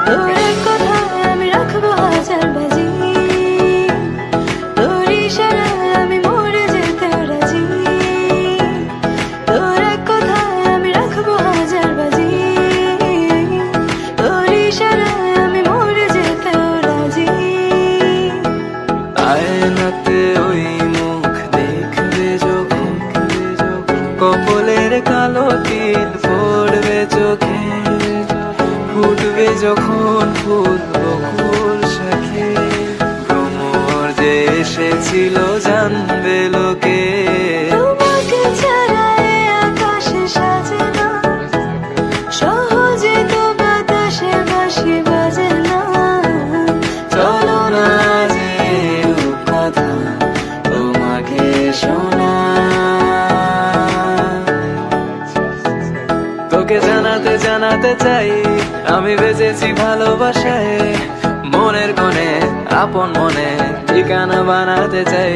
তোর এক কথায় আমি রাখবো হাজার বাজি, তোর ইশারায় আমি মরে যেতেও রাজি। তোর এক কথায় আমি রাখবো হাজার বাজি, তোর ইশারায় আমি মরে যেতেও রাজি। আয়নাতে ওই মুখ দেখবে যখন, কপলের কালো তিল পড়বে চোখে, ফুটবে যখন ফুল বকুল শাখে, ভ্রমর যে এসেছিল জানবে লোকে। তোমাকে ছাড়া এ আকাশে সাজে না, সহজে তো বাতাসে বাঁশি বাজে না। চলো না যে কথা তোমাকে শোনা, তোকে জানাতে জানাতে চাই আমি বেঁচেছি ভালোবাসায়, মনের কোণে আপন মনে ঠিকানা বানাতে চাই।